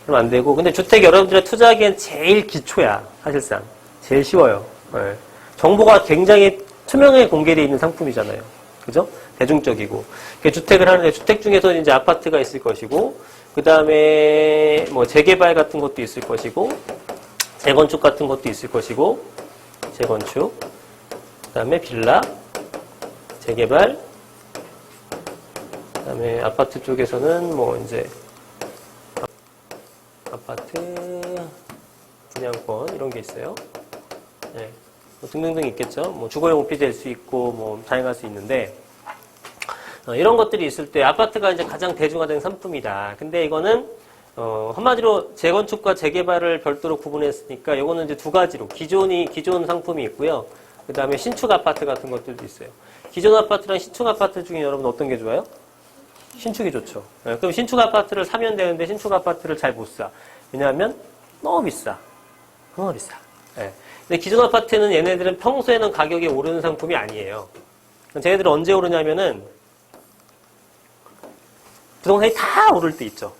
그럼 안 되고. 근데 주택 여러분들이 투자하기엔 제일 기초야. 사실상. 제일 쉬워요. 네. 정보가 굉장히 투명하게 공개되어 있는 상품이잖아요. 그죠? 대중적이고. 주택을 하는데 주택 중에서 이제 아파트가 있을 것이고, 그 다음에 뭐 재개발 같은 것도 있을 것이고, 재건축 같은 것도 있을 것이고, 재건축, 그 다음에 빌라, 재개발, 그 다음에 아파트 쪽에서는 뭐 이제 아파트, 분양권 이런 게 있어요. 네. 뭐 등등등 있겠죠. 뭐 주거용 오피 될 수 있고 뭐 다양할 수 있는데 이런 것들이 있을 때 아파트가 이제 가장 대중화된 상품이다. 근데 이거는 한마디로 재건축과 재개발을 별도로 구분했으니까 이거는 이제 두 가지로 기존 상품이 있고요. 그 다음에 신축 아파트 같은 것들도 있어요. 기존 아파트랑 신축 아파트 중에 여러분 어떤 게 좋아요? 신축이 좋죠. 네, 그럼 신축 아파트를 사면 되는데 신축 아파트를 잘 못 사. 왜냐하면 너무 비싸. 너무 비싸. 네. 근데 기존 아파트는 얘네들은 평소에는 가격이 오르는 상품이 아니에요. 쟤네들은 언제 오르냐면은 부동산이 다 오를 때 있죠.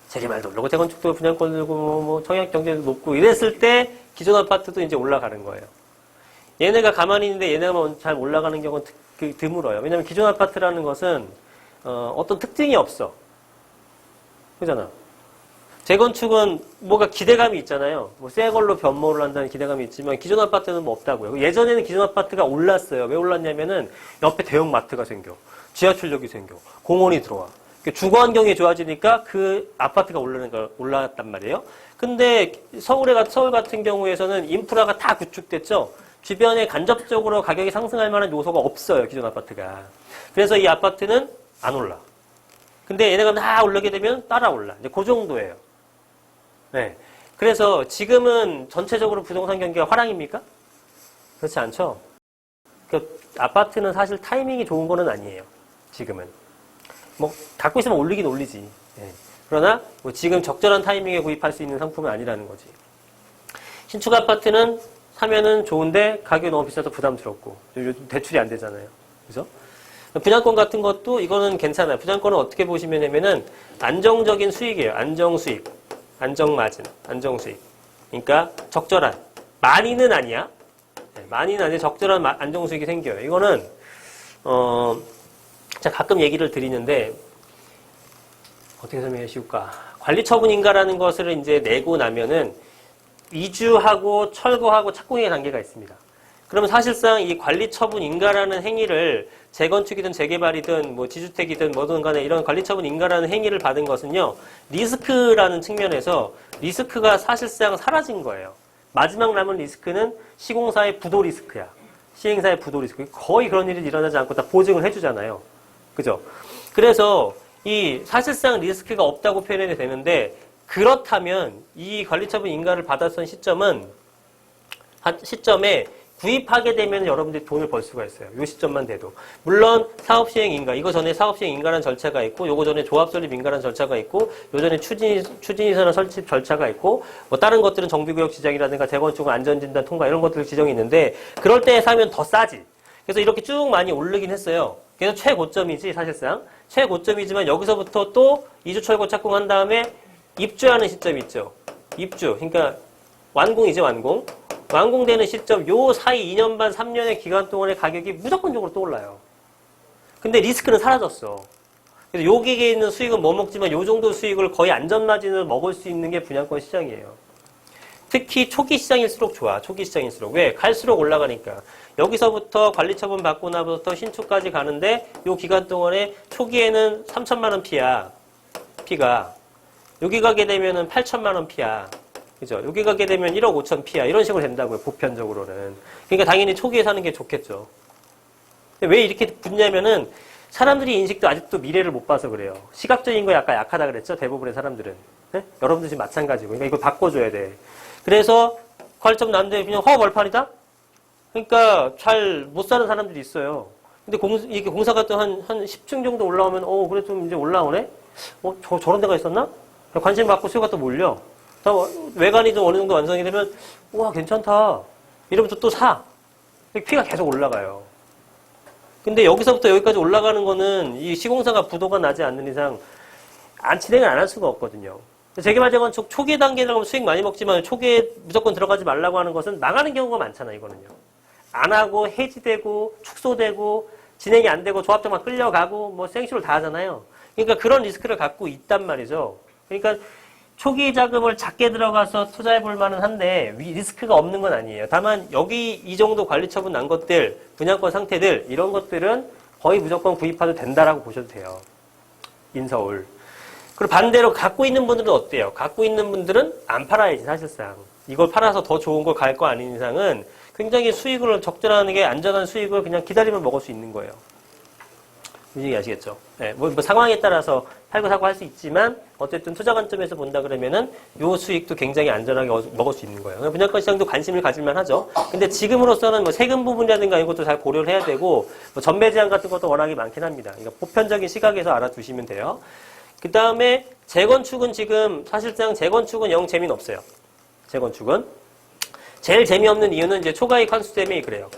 재개발도 오르고 재건축도 분양권도 오르고 뭐 청약 경제도 높고 이랬을 때 기존 아파트도 이제 올라가는 거예요. 얘네가 가만히 있는데 얘네가 잘 올라가는 경우는 드물어요. 왜냐하면 기존 아파트라는 것은 어떤 특징이 없어. 그잖아. 재건축은 뭐가 기대감이 있잖아요. 뭐 새 걸로 변모를 한다는 기대감이 있지만 기존 아파트는 뭐 없다고요. 예전에는 기존 아파트가 올랐어요. 왜 올랐냐면은 옆에 대형 마트가 생겨. 지하철역이 생겨. 공원이 들어와. 주거 환경이 좋아지니까 그 아파트가 올랐단 말이에요. 근데 서울 같은 경우에서는 인프라가 다 구축됐죠. 주변에 간접적으로 가격이 상승할 만한 요소가 없어요. 기존 아파트가. 그래서 이 아파트는 안 올라. 근데 얘네가 다 올라게 되면 따라 올라. 이제 그 정도예요. 네. 그래서 지금은 전체적으로 부동산 경기가 화랑입니까? 그렇지 않죠? 그 아파트는 사실 타이밍이 좋은 거는 아니에요. 지금은. 뭐, 갖고 있으면 올리긴 올리지. 네. 그러나, 뭐 지금 적절한 타이밍에 구입할 수 있는 상품은 아니라는 거지. 신축 아파트는 사면은 좋은데 가격이 너무 비싸서 부담스럽고, 요즘 대출이 안 되잖아요. 그죠? 분양권 같은 것도 이거는 괜찮아요. 분양권은 어떻게 보시면 되면은 안정적인 수익이에요. 안정수익, 안정마진, 안정수익. 그러니까 적절한. 많이는 아니야. 네, 많이는 아니야. 적절한 안정수익이 생겨요. 이거는, 제가 가끔 얘기를 드리는데, 어떻게 설명해 쉬울까? 관리처분인가라는 것을 이제 내고 나면은 이주하고 철거하고 착공의 단계가 있습니다. 그러면 사실상 이 관리처분인가라는 행위를 재건축이든 재개발이든 뭐 지주택이든 뭐든 간에 이런 관리처분인가라는 행위를 받은 것은요. 리스크라는 측면에서 리스크가 사실상 사라진 거예요. 마지막 남은 리스크는 시공사의 부도 리스크야. 시행사의 부도 리스크. 거의 그런 일이 일어나지 않고 다 보증을 해주잖아요. 그죠? 그래서 이 사실상 리스크가 없다고 표현이 되는데 그렇다면 이 관리처분 인가를 받았던 시점에 구입하게 되면 여러분들이 돈을 벌 수가 있어요. 이 시점만 돼도. 물론 사업시행 인가, 이거 전에 사업시행 인가라는 절차가 있고 요거 전에 조합설립 인가라는 절차가 있고 요 전에 추진이선언 설치 절차가 있고 뭐 다른 것들은 정비구역 지정이라든가 재건축 안전진단 통과 이런 것들 지정이 있는데 그럴 때 사면 더 싸지. 그래서 이렇게 쭉 많이 오르긴 했어요. 그래서 최고점이지 사실상. 최고점이지만 여기서부터 또 이주 철거 착공한 다음에 입주하는 시점이 있죠. 입주. 그러니까 완공이죠, 완공. 완공되는 시점, 요 사이 2년 반, 3년의 기간 동안의 가격이 무조건적으로 또 올라요. 근데 리스크는 사라졌어. 그래서 여기에 있는 수익은 뭐 먹지만 요 정도 수익을 거의 안전마진으로 먹을 수 있는 게 분양권 시장이에요. 특히 초기 시장일수록 좋아. 초기 시장일수록. 왜? 갈수록 올라가니까. 여기서부터 관리처분 받고 나부터 신축까지 가는데 요 기간 동안에 초기에는 3천만 원 피야. 피가. 여기 가게 되면은 8천만 원 피야. 그죠? 여기 가게 되면 1억 5천 피야. 이런 식으로 된다고요. 보편적으로는. 그러니까 당연히 초기에 사는 게 좋겠죠. 왜 이렇게 붙냐면은 사람들이 인식도 아직도 미래를 못 봐서 그래요. 시각적인 거 약간 약하다 그랬죠? 대부분의 사람들은. 네? 여러분들 지금 마찬가지고. 그러니까 이걸 바꿔줘야 돼. 그래서 관리처분 나는데 그냥 허벌판이다? 그러니까 잘 못 사는 사람들이 있어요. 근데 이게 공사가 또 한 10층 정도 올라오면, 그래 좀 이제 올라오네? 저런 데가 있었나? 관심 받고 수요가 또 몰려. 외관이 좀 어느 정도 완성이 되면, 우와, 괜찮다. 이러면서 또 사. 피가 계속 올라가요. 근데 여기서부터 여기까지 올라가는 거는 이 시공사가 부도가 나지 않는 이상 진행을 안 할 수가 없거든요. 재개발 재건축 초기 단계에 들어가면 수익 많이 먹지만 초기에 무조건 들어가지 말라고 하는 것은 나가는 경우가 많잖아, 이거는요. 안 하고 해지되고 축소되고 진행이 안 되고 조합장만 끌려가고 뭐 생쇼를 다 하잖아요. 그러니까 그런 리스크를 갖고 있단 말이죠. 그러니까 초기 자금을 작게 들어가서 투자해 볼 만은 한데 리스크가 없는 건 아니에요. 다만 여기 이 정도 관리 처분 난 것들, 분양권 상태들 이런 것들은 거의 무조건 구입해도 된다라고 보셔도 돼요. 인서울. 그리고 반대로 갖고 있는 분들은 어때요? 갖고 있는 분들은 안 팔아야지 사실상. 이걸 팔아서 더 좋은 걸 갈 거 아닌 이상은 굉장히 수익을 적절한 게 안전한 수익을 그냥 기다리면 먹을 수 있는 거예요. 무슨 얘기 아시겠죠? 네, 뭐 상황에 따라서 팔고 사고 할 수 있지만 어쨌든 투자 관점에서 본다 그러면은 요 수익도 굉장히 안전하게 먹을 수 있는 거예요. 분양권 시장도 관심을 가질만 하죠. 근데 지금으로서는 뭐 세금 부분이라든가 이것도 잘 고려를 해야 되고 뭐 전매 제한 같은 것도 워낙에 많긴 합니다. 그러니까 보편적인 시각에서 알아두시면 돼요. 그 다음에 재건축은 지금 사실상 재건축은 영 재미는 없어요. 재건축은 제일 재미없는 이유는 이제 초과이익 환수 때문에 그래요.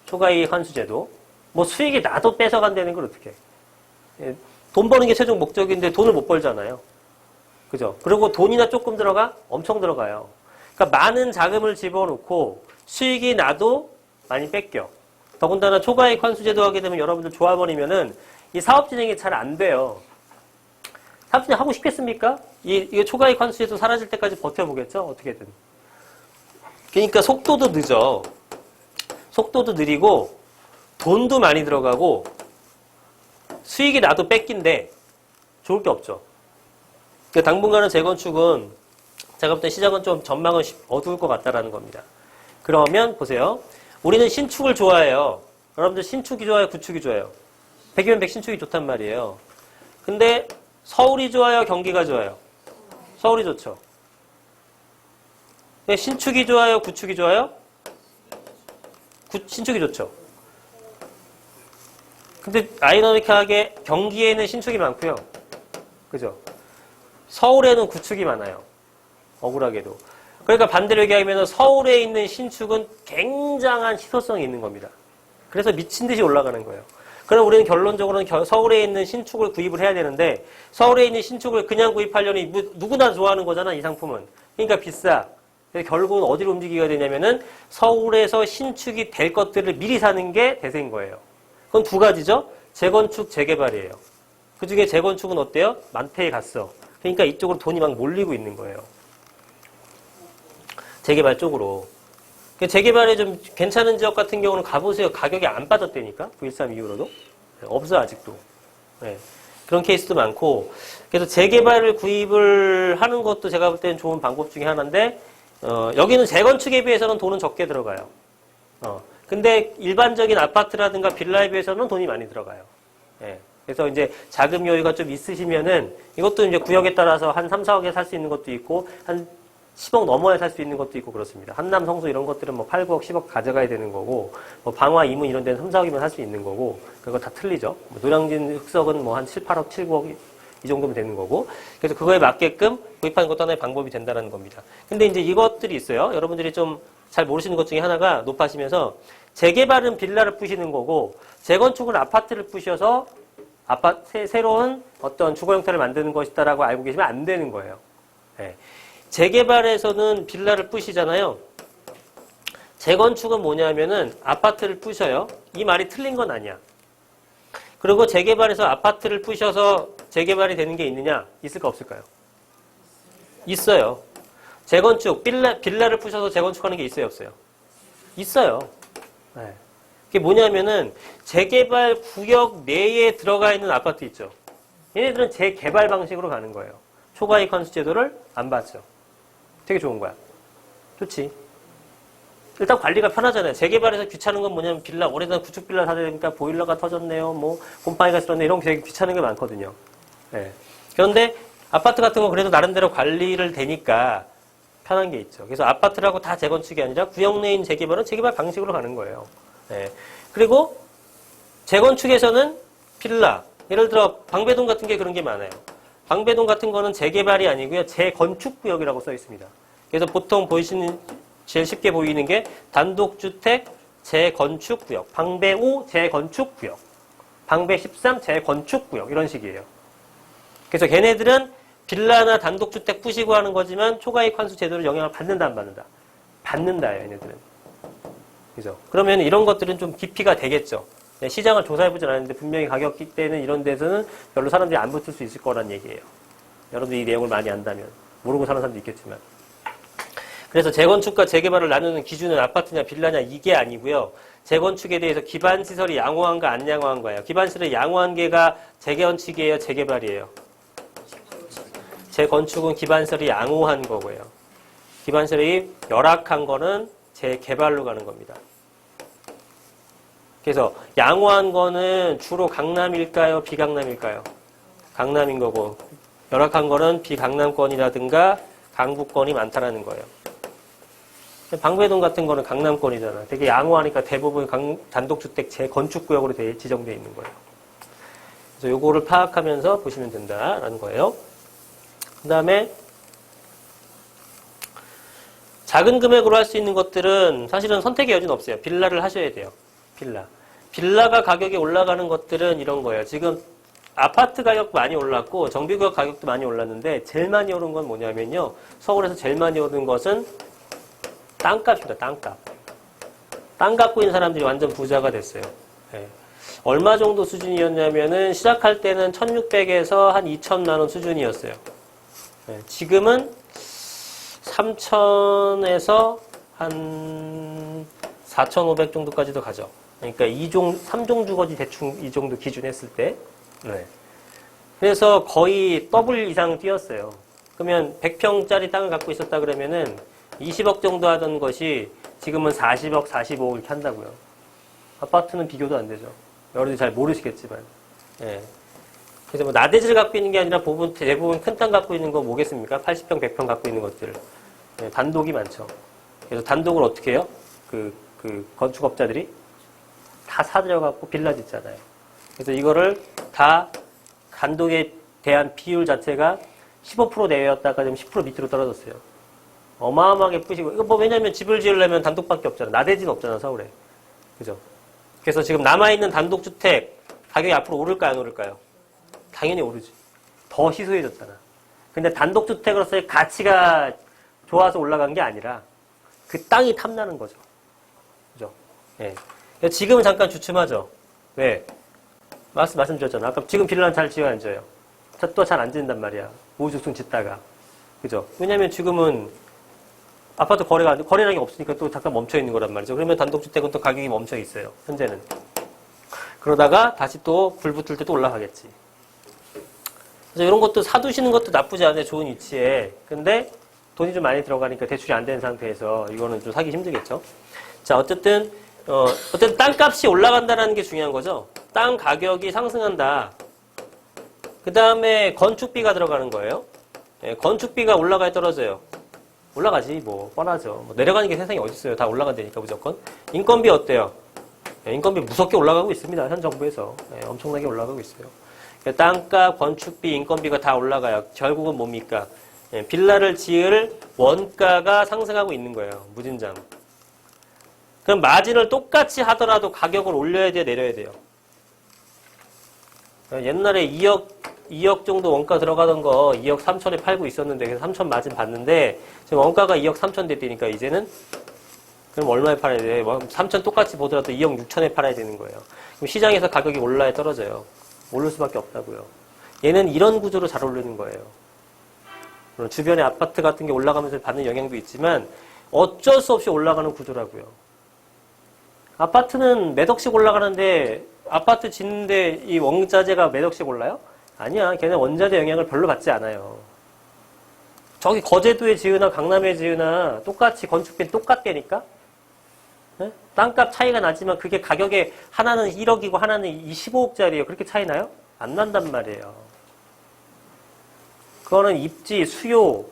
초과이익 환수제도. 뭐 수익이 나도 뺏어간다는 걸 어떻게 해. 돈 버는 게 최종 목적인데 돈을 못 벌잖아요. 그죠? 그리고 돈이나 조금 들어가? 엄청 들어가요. 그러니까 많은 자금을 집어넣고 수익이 나도 많이 뺏겨. 더군다나 초과이익 환수제도 하게 되면 여러분들 좋아버리면은 이 사업 진행이 잘 안 돼요. 사업 진행 하고 싶겠습니까? 이게 초과이익 환수제도 사라질 때까지 버텨보겠죠? 어떻게든. 그러니까 속도도 늦어. 속도도 느리고 돈도 많이 들어가고 수익이 나도 뺏긴데 좋을 게 없죠. 그러니까 당분간은 재건축은 제가 볼 때 시장은 좀 전망은 어두울 것 같다라는 겁니다. 그러면 보세요. 우리는 신축을 좋아해요. 여러분들 신축이 좋아요? 구축이 좋아요? 100이면 100 신축이 좋단 말이에요. 근데 서울이 좋아요? 경기가 좋아요? 서울이 좋죠. 신축이 좋아요? 구축이 좋아요? 신축이 좋죠. 근데 아이러니하게 경기에는 신축이 많고요. 그죠? 서울에는 구축이 많아요. 억울하게도. 그러니까 반대로 얘기하면 서울에 있는 신축은 굉장한 희소성이 있는 겁니다. 그래서 미친 듯이 올라가는 거예요. 그럼 우리는 결론적으로는 서울에 있는 신축을 구입을 해야 되는데 서울에 있는 신축을 그냥 구입하려니 누구나 좋아하는 거잖아, 이 상품은. 그러니까 비싸. 그래서 결국은 어디로 움직이게 되냐면은 서울에서 신축이 될 것들을 미리 사는 게 대세인 거예요. 그건 두 가지죠. 재건축, 재개발이에요. 그 중에 재건축은 어때요? 만패에 갔어. 그러니까 이쪽으로 돈이 막 몰리고 있는 거예요. 재개발 쪽으로. 재개발에 좀 괜찮은 지역 같은 경우는 가보세요. 가격이 안 빠졌다니까. 9.13 이후로도. 없어 아직도. 네. 그런 케이스도 많고. 그래서 재개발을 구입을 하는 것도 제가 볼 때는 좋은 방법 중에 하나인데 여기는 재건축에 비해서는 돈은 적게 들어가요. 근데 일반적인 아파트라든가 빌라에 비해서는 돈이 많이 들어가요. 예. 그래서 이제 자금 여유가 좀 있으시면은 이것도 이제 구역에 따라서 한 3, 4억에 살 수 있는 것도 있고 한 10억 넘어야 살 수 있는 것도 있고 그렇습니다. 한남, 성수 이런 것들은 뭐 8, 9억, 10억 가져가야 되는 거고 뭐 방화, 이문 이런 데는 3, 4억이면 살 수 있는 거고 그거 다 틀리죠. 뭐 노량진, 흑석은 뭐 한 7, 8억, 7, 9억 이 정도면 되는 거고 그래서 그거에 맞게끔 구입하는 것도 하나의 방법이 된다는 겁니다. 근데 이제 이것들이 있어요. 여러분들이 좀 잘 모르시는 것 중에 하나가 높아시면서 재개발은 빌라를 부시는 거고 재건축은 아파트를 부셔서 새로운 어떤 주거 형태를 만드는 것이다라고 알고 계시면 안 되는 거예요. 네. 재개발에서는 빌라를 부시잖아요. 재건축은 뭐냐면은 아파트를 부셔요. 이 말이 틀린 건 아니야. 그리고 재개발에서 아파트를 부셔서 재개발이 되는 게 있느냐? 있을까 없을까요? 있어요. 재건축, 빌라를 부셔서 재건축하는 게 있어요 없어요? 있어요. 네. 그게 뭐냐면은 재개발 구역 내에 들어가 있는 아파트 있죠. 얘네들은 재개발 방식으로 가는 거예요. 초과이익 환수 제도를 안 받죠. 되게 좋은 거야. 좋지. 일단 관리가 편하잖아요. 재개발에서 귀찮은 건 뭐냐면 빌라, 오래된 구축 빌라 사야 되니까 보일러가 터졌네요. 뭐 곰팡이가 쓸었네. 이런 게 되게 귀찮은 게 많거든요. 네. 그런데 아파트 같은 건 그래도 나름대로 관리를 되니까 편한 게 있죠. 그래서 아파트라고 다 재건축이 아니라 구역 내인 재개발은 재개발 방식으로 가는 거예요. 네. 그리고 재건축에서는 빌라, 예를 들어 방배동 같은 게 그런 게 많아요. 방배동 같은 거는 재개발이 아니고요. 재건축구역이라고 써 있습니다. 그래서 보통 보이시는 제일 쉽게 보이는 게 단독주택 재건축구역, 방배 5 재건축구역, 방배 13 재건축구역 이런 식이에요. 그래서 걔네들은 빌라나 단독주택 부시고 하는 거지만 초과이익 환수 제도를 영향을 받는다 안 받는다? 받는다예요, 얘네들은. 그죠? 그러면 이런 것들은 좀 깊이가 되겠죠. 네, 시장을 조사해보진 않았는데 분명히 가격기 때는 이런 데서는 별로 사람들이 안 붙을 수 있을 거란 얘기예요. 여러분들이 이 내용을 많이 안다면. 모르고 사는 사람도 있겠지만. 그래서 재건축과 재개발을 나누는 기준은 아파트냐 빌라냐 이게 아니고요. 재건축에 대해서 기반시설이 양호한가 안 양호한가예요. 기반시설이 양호한 게가 재건축이에요, 재개발이에요. 재건축은 기반시설이 양호한 거고요. 기반시설이 열악한 거는 재개발로 가는 겁니다. 그래서 양호한 거는 주로 강남일까요? 비강남일까요? 강남인 거고 열악한 거는 비강남권이라든가 강북권이 많다라는 거예요. 방배동 같은 거는 강남권이잖아. 되게 양호하니까 대부분 단독주택 재건축구역으로 지정되어 있는 거예요. 그래서 요거를 파악하면서 보시면 된다라는 거예요. 그 다음에 작은 금액으로 할 수 있는 것들은 사실은 선택의 여지는 없어요. 빌라를 하셔야 돼요. 빌라가 가격이 올라가는 것들은 이런 거예요. 지금 아파트 가격 많이 올랐고 정비구역 가격도 많이 올랐는데 제일 많이 오른 건 뭐냐면요. 서울에서 제일 많이 오른 것은 땅값입니다. 땅값. 땅 갖고 있는 사람들이 완전 부자가 됐어요. 네. 얼마 정도 수준이었냐면은 시작할 때는 1,600에서 한 2,000만 원 수준이었어요. 네. 지금은 3,000에서 한 4,500 정도까지도 가죠. 그러니까 3종 주거지 대충 이 정도 기준 했을 때. 네. 그래서 거의 더블 이상 뛰었어요. 그러면 100평짜리 땅을 갖고 있었다 그러면은 20억 정도 하던 것이 지금은 40억, 45억 이렇게 한다고요. 아파트는 비교도 안 되죠. 여러분들이 잘 모르시겠지만. 예. 그래서 뭐 나대지를 갖고 있는 게 아니라 대부분 큰 땅 갖고 있는 거 뭐겠습니까? 80평, 100평 갖고 있는 것들. 예, 단독이 많죠. 그래서 단독을 어떻게 해요? 건축업자들이 다 사들여갖고 빌라 짓잖아요. 그래서 이거를 다 단독에 대한 비율 자체가 15% 내외였다가 지금 10% 밑으로 떨어졌어요. 어마어마하게 뿌시고, 이거 뭐 왜냐면 집을 지으려면 단독밖에 없잖아. 나대지는 없잖아, 서울에. 그죠? 그래서 지금 남아있는 단독주택 가격이 앞으로 오를까요, 안 오를까요? 당연히 오르지. 더 희소해졌잖아. 근데 단독주택으로서의 가치가 좋아서 올라간 게 아니라 그 땅이 탐나는 거죠. 그죠? 예. 지금은 잠깐 주춤하죠. 왜? 말씀드렸잖아. 아까 지금 빌라는 잘 지어 안 져요. 또 잘 안 짓는단 말이야. 우후죽순 짓다가. 그죠? 왜냐면 지금은 아파트 거래량이 없으니까 또 잠깐 멈춰 있는 거란 말이죠. 그러면 단독주택은 또 가격이 멈춰 있어요. 현재는. 그러다가 다시 또 불 붙을 때 또 올라가겠지. 그래서 이런 것도 사두시는 것도 나쁘지 않아요. 좋은 위치에. 근데 돈이 좀 많이 들어가니까 대출이 안 된 상태에서 이거는 좀 사기 힘들겠죠. 자, 어쨌든 땅값이 올라간다는 게 중요한 거죠. 땅 가격이 상승한다. 그 다음에 건축비가 들어가는 거예요. 예, 건축비가 올라가야 떨어져요. 올라가지, 뭐, 뻔하죠. 뭐 내려가는 게 세상에 어딨어요. 다 올라간다니까, 무조건. 인건비 어때요? 예, 인건비 무섭게 올라가고 있습니다. 현 정부에서. 예, 엄청나게 올라가고 있어요. 그러니까 땅값, 건축비, 인건비가 다 올라가요. 결국은 뭡니까? 예, 빌라를 지을 원가가 상승하고 있는 거예요. 무진장. 그럼 마진을 똑같이 하더라도 가격을 올려야 돼요, 내려야 돼요? 옛날에 2억 정도 원가 들어가던 거 2억 3천에 팔고 있었는데 그래서 3천 마진 받는데 지금 원가가 2억 3천 됐으니까 이제는 그럼 얼마에 팔아야 돼? 3천 똑같이 보더라도 2억 6천에 팔아야 되는 거예요. 그럼 시장에서 가격이 올라야 떨어져요. 오를 수밖에 없다고요. 얘는 이런 구조로 잘 오르는 거예요. 물론 주변에 아파트 같은 게 올라가면서 받는 영향도 있지만 어쩔 수 없이 올라가는 구조라고요. 아파트는 몇 억씩 올라가는데 아파트 짓는데 이 원자재가 몇 억씩 올라요? 아니야. 걔는 원자재 영향을 별로 받지 않아요. 저기 거제도에 지으나 강남에 지으나 똑같이 건축비는 똑같다니까? 네? 땅값 차이가 나지만 그게 가격에 하나는 1억이고 하나는 25억짜리예요. 그렇게 차이 나요? 안 난단 말이에요. 그거는 입지, 수요,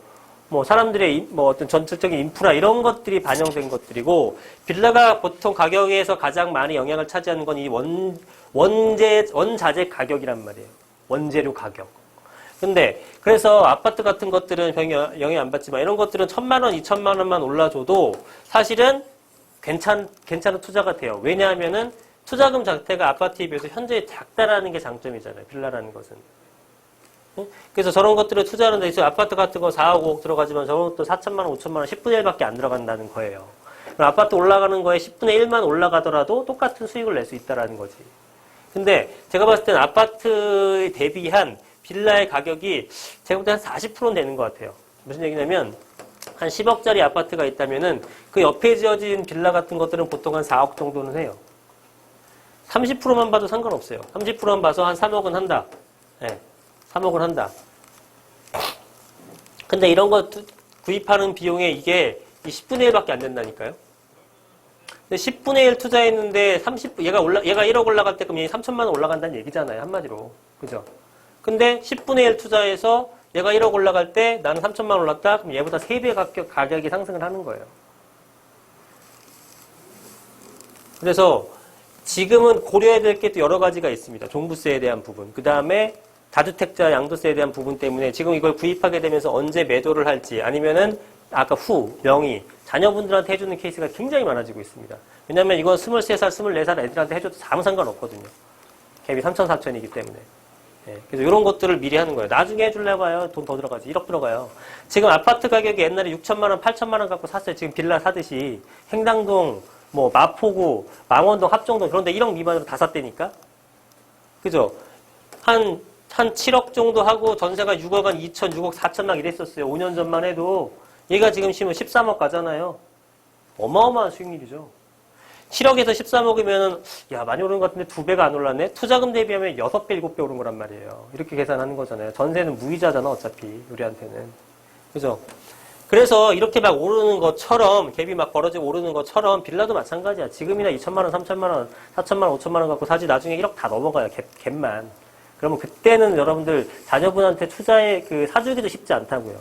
뭐 사람들의 뭐 어떤 전체적인 인프라 이런 것들이 반영된 것들이고 빌라가 보통 가격에서 가장 많이 영향을 차지하는 건 이 원자재 가격이란 말이에요. 원재료 가격. 근데 그래서 아파트 같은 것들은 영향 안 받지만 이런 것들은 1,000만 원, 2,000만 원만 올라줘도 사실은 괜찮은 투자가 돼요. 왜냐하면은 투자금 자체가 아파트에 비해서 현재 작다라는 게 장점이잖아요. 빌라라는 것은. 그래서 저런 것들을 투자하는 데 있어서 아파트 같은 거 4억, 5억 들어가지만 저런 것도 4천만 원, 5천만 원, 10분의 1밖에 안 들어간다는 거예요. 그럼 아파트 올라가는 거에 10분의 1만 올라가더라도 똑같은 수익을 낼 수 있다라는 거지. 근데 제가 봤을 때는 아파트에 대비한 빌라의 가격이 제가 볼 때 한 40%는 되는 것 같아요. 무슨 얘기냐면 한 10억짜리 아파트가 있다면은 그 옆에 지어진 빌라 같은 것들은 보통 한 4억 정도는 해요. 30%만 봐도 상관없어요. 30%만 봐서 한 3억은 한다. 네, 3억은 한다. 근데 이런 거 구입하는 비용에 이게 10분의 1밖에 안 된다니까요. 근데 10분의 1 투자했는데 얘가 1억 올라갈 때 그럼 얘 3천만 원 올라간다는 얘기잖아요. 한마디로. 그죠? 근데 10분의 1 투자해서 얘가 1억 올라갈 때 나는 3천만 원 올랐다? 그럼 얘보다 3배 가격이 상승을 하는 거예요. 그래서 지금은 고려해야 될 게 또 여러 가지가 있습니다. 종부세에 대한 부분. 그 다음에 다주택자 양도세에 대한 부분 때문에 지금 이걸 구입하게 되면서 언제 매도를 할지 아니면은 아까 명의, 자녀분들한테 해주는 케이스가 굉장히 많아지고 있습니다. 왜냐면 이건 23살, 24살 애들한테 해줘도 아무 상관없거든요. 갭이 3천, 4천이기 때문에. 예, 그래서 이런 것들을 미리 하는 거예요. 나중에 해줄래 봐요. 돈 더 들어가지. 1억 들어가요. 지금 아파트 가격이 옛날에 6천만 원, 8천만 원 갖고 샀어요. 지금 빌라 사듯이 행당동, 뭐 마포구, 망원동, 합정동 그런데 1억 미만으로 다 샀다니까. 그죠? 한 7억 정도 하고 전세가 6억 한 2천, 6억 4천 막 이랬었어요. 5년 전만 해도. 얘가 지금 심으면 13억 가잖아요. 어마어마한 수익률이죠. 7억에서 13억이면은, 야, 많이 오른 것 같은데 2배가 안 올랐네? 투자금 대비하면 6배, 7배 오른 거란 말이에요. 이렇게 계산하는 거잖아요. 전세는 무이자잖아, 어차피. 우리한테는. 그죠? 그래서 이렇게 막 오르는 것처럼, 갭이 막 벌어지고 오르는 것처럼, 빌라도 마찬가지야. 지금이나 2천만 원, 3천만 원, 4천만 원, 5천만 원 갖고 사지 나중에 1억 다 넘어가요. 갭만. 그러면 그때는 여러분들 자녀분한테 사주기도 쉽지 않다고요.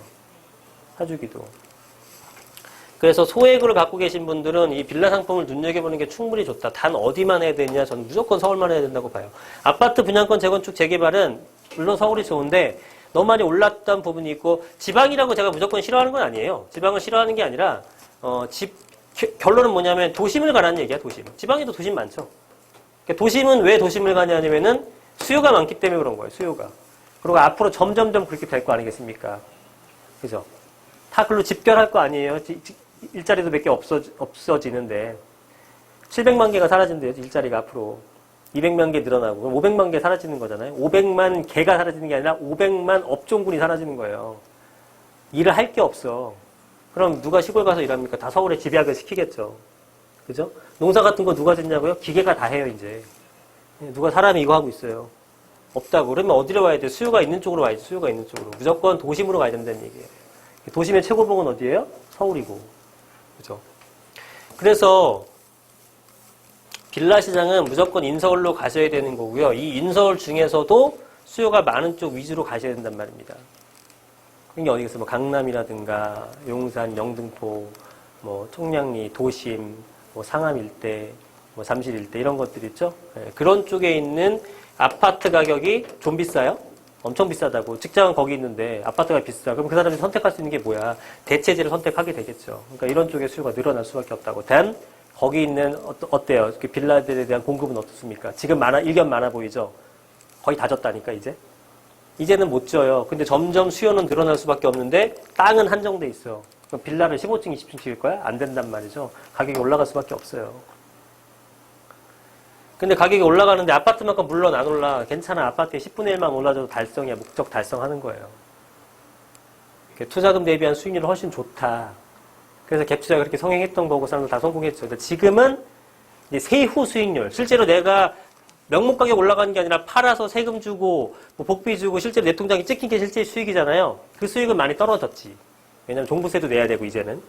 사주기도. 그래서 소액으로 갖고 계신 분들은 이 빌라 상품을 눈여겨보는 게 충분히 좋다. 단 어디만 해야 되냐? 저는 무조건 서울만 해야 된다고 봐요. 아파트 분양권 재건축 재개발은 물론 서울이 좋은데 너무 많이 올랐던 부분이 있고 지방이라고 제가 무조건 싫어하는 건 아니에요. 지방을 싫어하는 게 아니라 결론은 뭐냐면 도심을 가라는 얘기야. 도심. 지방에도 도심 많죠. 그러니까 도심은 왜 도심을 가냐면은 수요가 많기 때문에 그런 거예요. 수요가. 그리고 앞으로 점점점 그렇게 될 거 아니겠습니까? 그죠? 다 글로 집결할 거 아니에요. 일자리도 몇 개 없어지는데 700만 개가 사라진대요. 일자리가 앞으로 200만 개 늘어나고 그럼 500만 개 사라지는 거잖아요. 500만 개가 사라지는 게 아니라 500만 업종군이 사라지는 거예요. 일을 할 게 없어. 그럼 누가 시골 가서 일합니까? 다 서울에 집약을 시키겠죠. 그죠? 농사 같은 거 누가 짓냐고요? 기계가 다 해요, 이제. 누가 사람이 이거 하고 있어요. 없다고. 그러면 어디로 와야 돼? 수요가 있는 쪽으로 와야지. 수요가 있는 쪽으로. 무조건 도심으로 가야 된다는 얘기예요. 도심의 최고봉은 어디예요? 서울이고. 그죠? 그래서 빌라 시장은 무조건 인서울로 가셔야 되는 거고요. 이 인서울 중에서도 수요가 많은 쪽 위주로 가셔야 된단 말입니다. 그게 어디겠어요? 뭐 강남이라든가 용산, 영등포, 뭐 청량리, 도심, 뭐 상암 일대, 뭐 잠실 일대 이런 것들 있죠? 네, 그런 쪽에 있는 아파트 가격이 좀 비싸요? 엄청 비싸다고. 직장은 거기 있는데 아파트가 비싸. 그럼 그 사람이 선택할 수 있는 게 뭐야? 대체제를 선택하게 되겠죠. 그러니까 이런 쪽의 수요가 늘어날 수밖에 없다고. 단 거기 있는 어때요? 그 빌라들에 대한 공급은 어떻습니까? 지금 일견 많아 보이죠? 거의 다 졌다니까 이제. 이제는 못 져요. 근데 점점 수요는 늘어날 수밖에 없는데 땅은 한정돼 있어. 그럼 빌라를 15층, 20층 지을 거야? 안 된단 말이죠. 가격이 올라갈 수밖에 없어요. 근데 가격이 올라가는데 아파트만큼 물론 안 올라. 괜찮아. 아파트에 10분의 1만 올라줘도 달성이야. 목적 달성하는 거예요. 투자금 대비한 수익률이 훨씬 좋다. 그래서 갭 투자가 그렇게 성행했던 거고 사람들 다 성공했죠. 근데 지금은 이제 세후 수익률. 실제로 내가 명목 가격 올라가는 게 아니라 팔아서 세금 주고 뭐 복비 주고 실제로 내 통장에 찍힌 게 실제 수익이잖아요. 그 수익은 많이 떨어졌지. 왜냐면 종부세도 내야 되고 이제는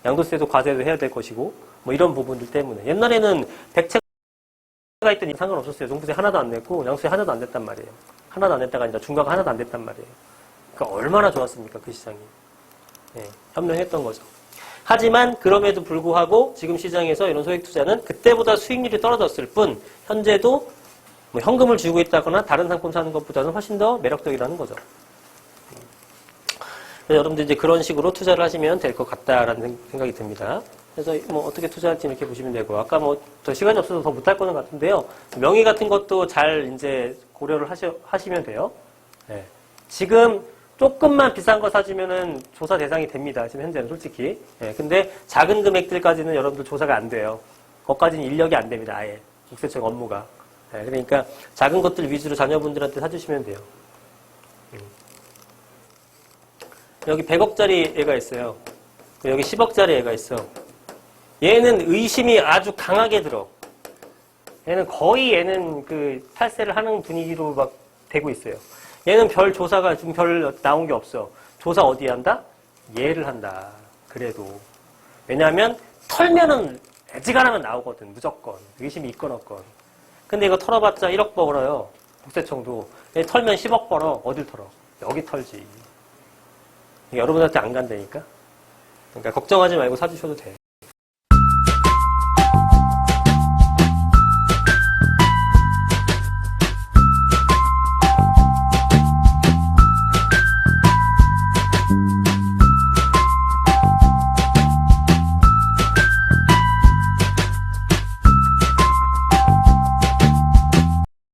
양도세도 과세도 해야 될 것이고 뭐 이런 부분들 때문에 옛날에는 100채가 있더니 상관없었어요. 종부세 하나도 안 냈고 양도세 하나도 안 냈단 말이에요. 하나도 안 냈다가 아니라 중과가 하나도 안 됐단 말이에요. 그러니까 얼마나 좋았습니까 그 시장이. 네, 현명했던 거죠. 하지만 그럼에도 불구하고 지금 시장에서 이런 소액 투자는 그때보다 수익률이 떨어졌을 뿐 현재도 뭐 현금을 쥐고 있다거나 다른 상품 사는 것보다는 훨씬 더 매력적이라는 거죠. 그래서 여러분들 이제 그런 식으로 투자를 하시면 될 것 같다라는 생각이 듭니다. 그래서 뭐 어떻게 투자할지 이렇게 보시면 되고 아까 뭐 더 시간이 없어서 더 못할 거는 같은데요. 명의 같은 것도 잘 이제 고려를 하시면 돼요. 네. 지금 조금만 비싼 거 사주면은 조사 대상이 됩니다. 지금 현재는 솔직히. 예, 근데 작은 금액들까지는 여러분들 조사가 안 돼요. 거기까지는 인력이 안 됩니다. 아예. 국세청 업무가. 예, 그러니까 작은 것들 위주로 자녀분들한테 사주시면 돼요. 여기 100억짜리 애가 있어요. 여기 10억짜리 애가 있어. 얘는 의심이 아주 강하게 들어. 얘는 그 탈세를 하는 분위기로 막 되고 있어요. 얘는 별 조사가 지금 별 나온 게 없어. 조사 어디 한다? 얘를 한다. 그래도. 왜냐하면 털면은 애지간하면 나오거든. 무조건. 의심이 있건 없건. 근데 이거 털어봤자 1억 벌어요. 국세청도. 얘 털면 10억 벌어. 어딜 털어? 여기 털지. 여러분한테 안 간다니까? 그러니까 걱정하지 말고 사주셔도 돼.